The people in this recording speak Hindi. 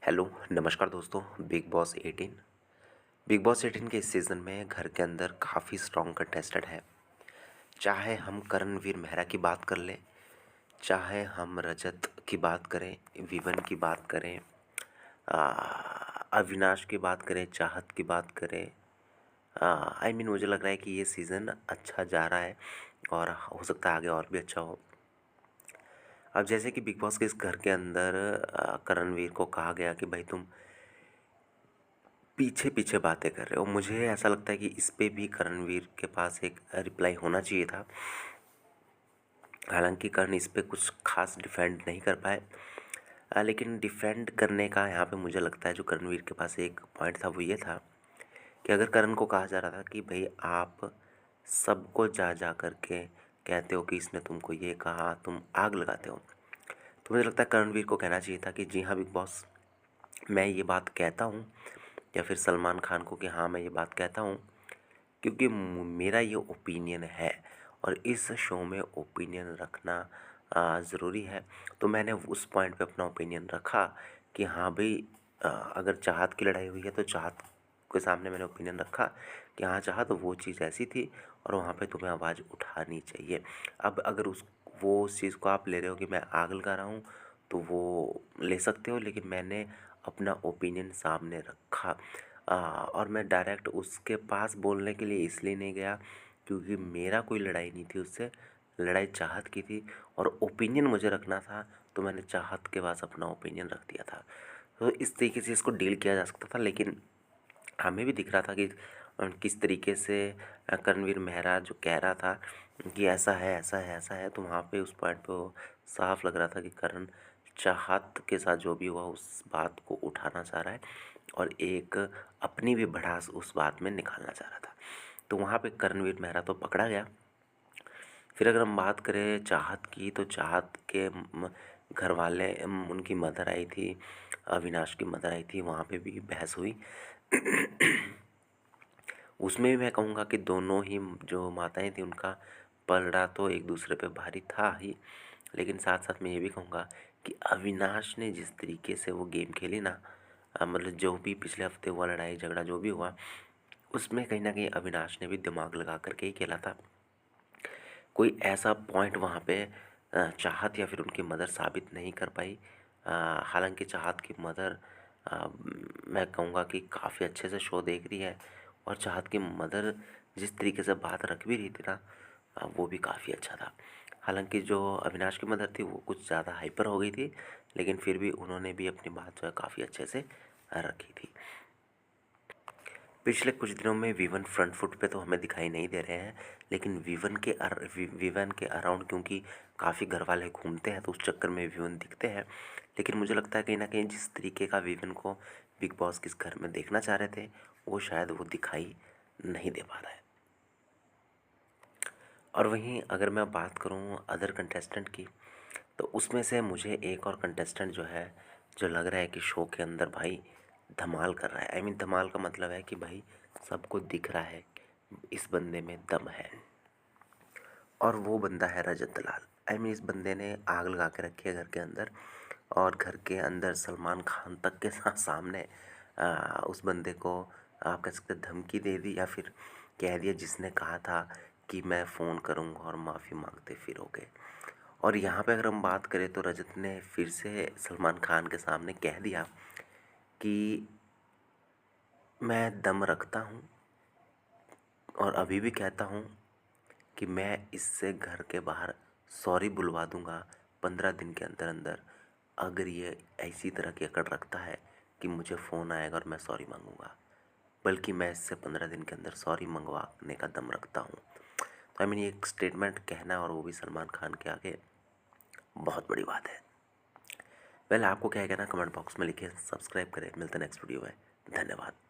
हेलो नमस्कार दोस्तों। बिग बॉस 18 के इस सीज़न में घर के अंदर काफ़ी स्ट्रॉन्ग कंटेस्टेंट है। चाहे हम करणवीर मेहरा की बात कर लें, चाहे हम रजत की बात करें, विवन की बात करें, आ, अविनाश की बात करें, चाहत की बात करें। मुझे लग रहा है कि ये सीज़न अच्छा जा रहा है और हो सकता है आगे और भी अच्छा हो। अब जैसे कि बिग बॉस के इस घर के अंदर करणवीर को कहा गया कि भाई तुम पीछे पीछे बातें कर रहे हो। मुझे ऐसा लगता है कि इस पे भी करणवीर के पास एक रिप्लाई होना चाहिए था। हालांकि करण इस पे कुछ खास डिफेंड नहीं कर पाए, लेकिन डिफेंड करने का यहाँ पे मुझे लगता है जो करणवीर के पास एक पॉइंट था वो ये था कि अगर करण को कहा जा रहा था कि भाई आप सबको जा जा करके कहते हो कि इसने तुमको ये कहा, तुम आग लगाते हो, तो मुझे लगता है करणवीर को कहना चाहिए था कि जी हाँ बिग बॉस, मैं ये बात कहता हूँ, या फिर सलमान खान को कि हाँ मैं ये बात कहता हूँ क्योंकि मेरा ये ओपिनियन है और इस शो में ओपिनियन रखना ज़रूरी है। तो मैंने उस पॉइंट पे अपना ओपिनियन रखा कि हाँ भाई, अगर चाहत की लड़ाई हुई है तो चाहत के सामने मैंने ओपिनियन रखा कि हाँ चाहत वो चीज़ ऐसी थी और वहाँ पे तुम्हें आवाज़ उठानी चाहिए। अब अगर उस चीज़ को आप ले रहे हो कि मैं आग लगा रहा हूँ तो वो ले सकते हो, लेकिन मैंने अपना ओपिनियन सामने रखा। और मैं डायरेक्ट उसके पास बोलने के लिए इसलिए नहीं गया क्योंकि मेरा कोई लड़ाई नहीं थी उससे, लड़ाई चाहत की थी और ओपिनियन मुझे रखना था, तो मैंने चाहत के पास अपना ओपिनियन रख दिया था। तो इस तरीके से इसको डील किया जा सकता था, लेकिन हमें भी दिख रहा था कि किस तरीके से करणवीर मेहरा जो कह रहा था कि ऐसा है ऐसा है ऐसा है, तो वहाँ पे उस पॉइंट पे वो साफ लग रहा था कि करण चाहत के साथ जो भी हुआ उस बात को उठाना चाह रहा है और एक अपनी भी भड़ास उस बात में निकालना चाह रहा था। तो वहाँ पे करणवीर मेहरा तो पकड़ा गया। फिर अगर हम बात करें चाहत की, तो चाहत के घर वाले, उनकी मदर आई थी, अविनाश की मदर आई थी, वहाँ पे भी बहस हुई। उसमें भी मैं कहूँगा कि दोनों ही जो माताएं थी उनका पलड़ा तो एक दूसरे पे भारी था ही, लेकिन साथ साथ मैं ये भी कहूँगा कि अविनाश ने जिस तरीके से वो गेम खेली ना, मतलब जो भी पिछले हफ्ते हुआ लड़ाई झगड़ा जो भी हुआ उसमें कहीं ना कहीं अविनाश ने भी दिमाग लगा करके ही खेला था। कोई ऐसा पॉइंट वहाँ पे चाहत या फिर उनकी मदर साबित नहीं कर पाई। हालांकि चाहत की मदर, मैं कहूँगा कि काफ़ी अच्छे से शो देख रही है और चाहत की मदर जिस तरीके से बात रख भी रही थी ना, वो भी काफ़ी अच्छा था। हालांकि जो अविनाश की मदर थी वो कुछ ज़्यादा हाइपर हो गई थी, लेकिन फिर भी उन्होंने भी अपनी बात जो है काफ़ी अच्छे से रखी थी। पिछले कुछ दिनों में विवन फ्रंट फुट पे तो हमें दिखाई नहीं दे रहे हैं, लेकिन विवन के अराउंड क्योंकि काफ़ी घर वाले घूमते हैं तो उस चक्कर में विवन दिखते हैं। लेकिन मुझे लगता है कहीं ना कहीं जिस तरीके का विवन को बिग बॉस किस घर में देखना चाह रहे थे वो शायद वो दिखाई नहीं दे पा रहा है। और वहीं अगर मैं बात करूं अदर कंटेस्टेंट की, तो उसमें से मुझे एक और कंटेस्टेंट जो है, जो लग रहा है कि शो के अंदर भाई धमाल कर रहा है। धमाल का मतलब है कि भाई सबको दिख रहा है इस बंदे में दम है, और वो बंदा है रजत दलाल। इस बंदे ने आग लगा के रखी है घर के अंदर, और घर के अंदर सलमान खान तक के सामने उस बंदे को आप कह सकते धमकी दे दी, या फिर कह दिया जिसने कहा था कि मैं फ़ोन करूँगा और माफ़ी मांगते फिरोगे। और यहाँ पे अगर हम बात करें तो रजत ने फिर से सलमान खान के सामने कह दिया कि मैं दम रखता हूँ और अभी भी कहता हूँ कि मैं इससे घर के बाहर सॉरी बुलवा दूँगा 15 दिन के अंदर अंदर, अगर ये ऐसी तरह की अकड़ रखता है कि मुझे फ़ोन आएगा और मैं सॉरी मांगूँगा, बल्कि मैं इससे 15 दिन के अंदर सॉरी मंगवाने का दम रखता हूँ। तो ये एक स्टेटमेंट कहना, और वो भी सलमान खान के आगे, बहुत बड़ी बात है। आपको क्या कहना कमेंट बॉक्स में लिखिए, सब्सक्राइब करें। मिलते हैं नेक्स्ट वीडियो में। धन्यवाद।